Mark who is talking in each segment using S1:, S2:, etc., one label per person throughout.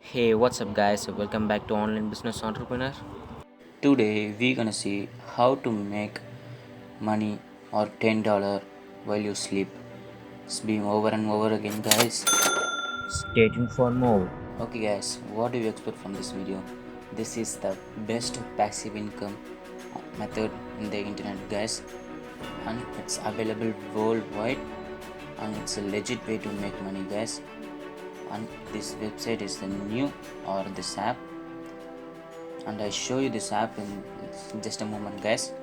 S1: Hey, what's up, guys? Welcome back to Online Business Entrepreneur.
S2: Today we're gonna see how to make money or $10 while you sleep. It's been over and over again, guys.
S1: Stay tuned for more.
S2: Okay, guys, what do you expect from this video? This is the best passive income method in the internet, guys, and it's available worldwide, and it's a legit way to make money, guys. And this website is the new or this app, and I show you this app in just a moment, guys.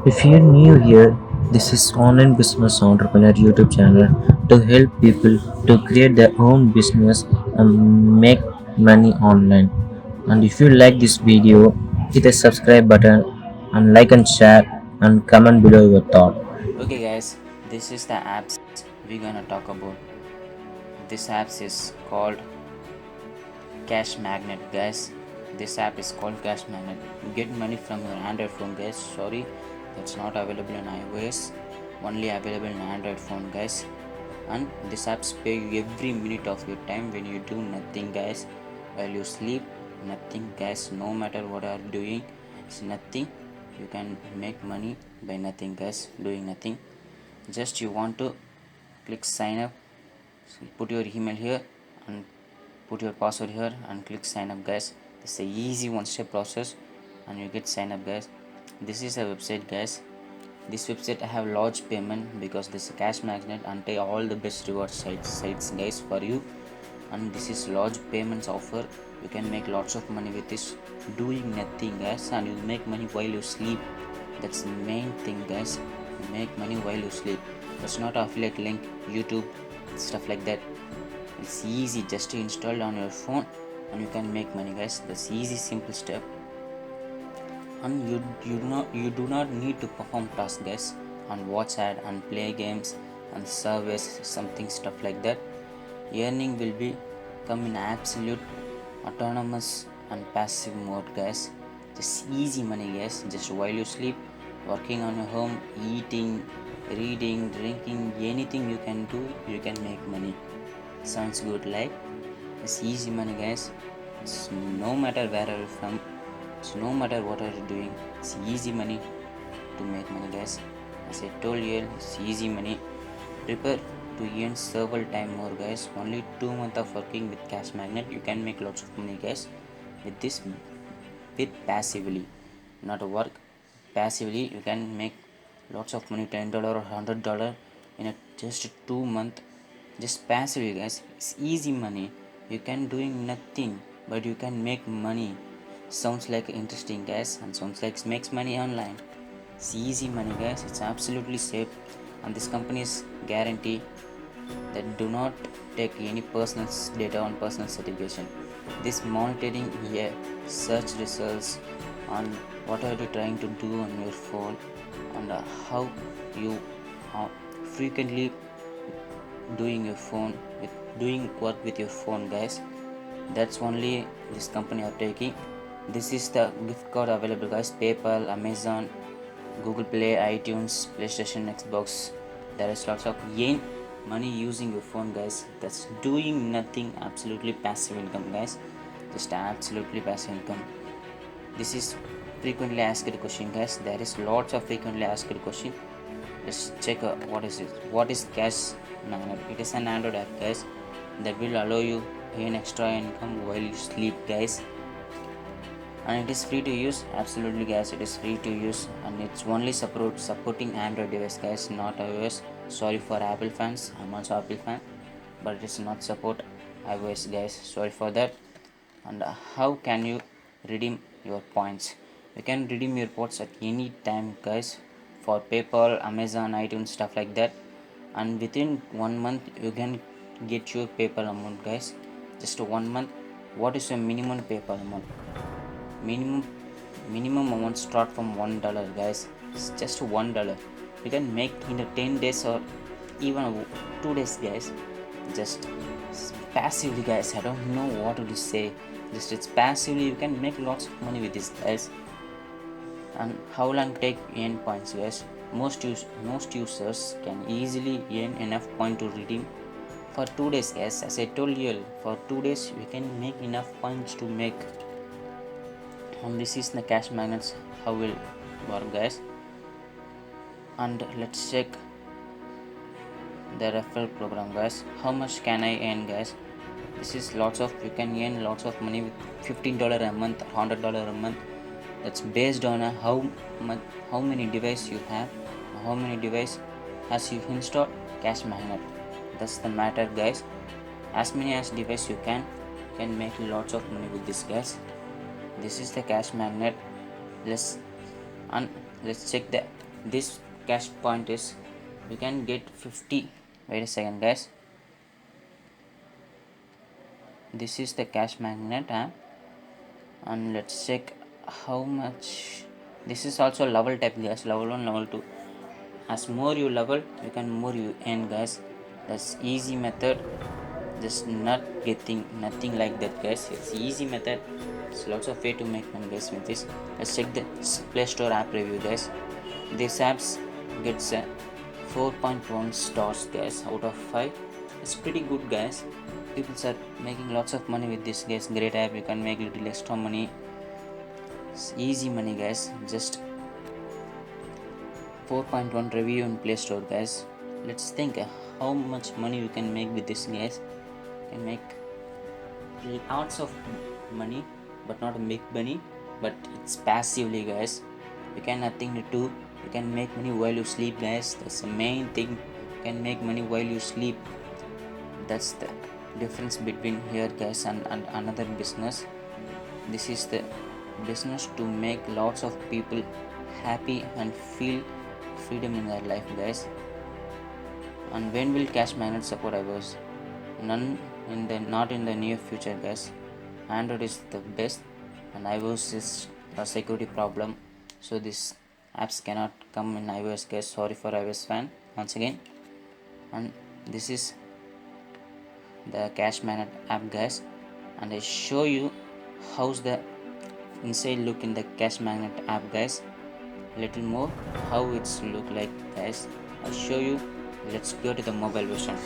S1: If you're new here, this is Online Business Entrepreneur YouTube channel to help people to create their own business and make money online. And if you like this video, hit the subscribe button and like and share and comment below your thought.
S2: Okay, guys, this is the apps we're gonna talk about. This app is called Cash Magnet, guys. This app is called Cash Magnet. You get money from your Android phone, guys. Sorry, that's not available in iOS. Only available in Android phone, guys. And this apps pay you every minute of your time when you do nothing, guys. While you sleep, nothing, guys. No matter what you are doing, it's nothing. You can make money by nothing, guys. Doing nothing. Just you want to click sign up, put your email here and put your password here and click sign up, guys. It's a easy one step process and you get sign up, guys. This is a website, guys. This website I have large payment because this is a cash magnet and pay all the best reward sites, guys, for you. And this is large payments offer. You can make lots of money with this doing nothing, guys, and you make money while you sleep. That's the main thing, guys. You make money while you sleep. That's not affiliate link, YouTube, stuff like that. It's easy, just to install on your phone and you can make money, guys. That's easy, simple step. And you do not need to perform tasks, guys, and watch ad and play games and service something stuff like that. Earning will be come in absolute autonomous and passive mode, guys. Just easy money, guys. Just while you sleep, working on your home, eating, reading, drinking, anything you can do, you can make money. Sounds good, like it's easy money, guys. It's no matter where are you from, it's no matter what are you doing, it's easy money to make money, guys. As I told you, it's easy money. Prepare to earn several time more, guys. Only 2 months of working with cash magnet, you can make lots of money, guys. With this bit passively, not work. Passively, you can make lots of money, $10 or $100 in a just 2 month. Just passively, guys. It's easy money. You can doing nothing, but you can make money. Sounds like interesting, guys, and sounds like it makes money online. It's easy money, guys. It's absolutely safe, and this company is guarantee that do not take any personal data on personal certification. This monitoring here, search results on what are you trying to do on your phone, and how you are frequently doing your phone with doing work with your phone, guys. That's only this company are taking. This is the gift card available, guys. PayPal, Amazon, Google Play, iTunes, PlayStation, Xbox. There is lots of gain money using your phone, guys. That's doing nothing, absolutely passive income, guys. Just absolutely passive income. This is frequently asked question, guys. There is lots of frequently asked question. Let's check what is it. What is Cash Magnet? It is an Android app, guys, that will allow you earn extra income while you sleep, guys. And it is free to use. Absolutely, guys, it is free to use, and it's only supporting Android device, guys, not iOS. Sorry for Apple fans. I'm also Apple fan, but it is not support iOS, guys. Sorry for that. And how can you redeem your points? You can redeem your points at any time, guys, for PayPal, Amazon, iTunes, stuff like that. And within 1 month you can get your PayPal amount, guys. Just 1 month. What is your minimum PayPal amount? Minimum amount start from $1, guys. It's just $1. You can make in a 10 days or even 2 days, guys. Just passively, guys. I don't know what to say. Just it's passively, you can make lots of money with this, guys. And how long take earn points, guys? Most users can easily earn enough point to redeem for 2 days guys. As I told you, for 2 days we can make enough points to make. And this is the cash magnets how will work guys. And let's check the referral program guys. How much can I earn guys? This is lots of, you can earn lots of money with $15 a month or $100 a month. That's based on how many device you have, how many device has you installed cash magnet. That's the matter guys. As many as device you can make lots of money with this guys. This is the cash magnet. let's let's check the this cash point is, we can get 50. Wait a second guys. This is the cash magnet app, and let's check how much. This is also level type guys, level 1, level 2. As more you level, you can more you earn guys. That's easy method, just not getting nothing like that guys. It's easy method. It's lots of way to make money guys with this. Let's check the Play Store app review guys. This apps gets 4.1 stars guys out of 5. It's pretty good guys. People are making lots of money with this guys. Great app, you can make little extra money. It's easy money guys. Just 4.1 review in Play Store guys. Let's think how much money you can make with this guys. You can make lots of money, but not a big money, but it's passively guys. You can nothing to do. You can make money while you sleep guys. That's the main thing. You can make money while you sleep. That's the difference between here guys and another business. This is the business to make lots of people happy and feel freedom in their life guys. And when will cash magnet support iOS? Not in the near future guys. Android is the best, and iOS is a security problem, so these apps cannot come in iOS guys. Sorry for iOS fan once again. And this is the cash magnet app guys, and I show you how's the inside look in the cash magnet app guys. Little more how it's look like guys. I'll show you. Let's go to the mobile version.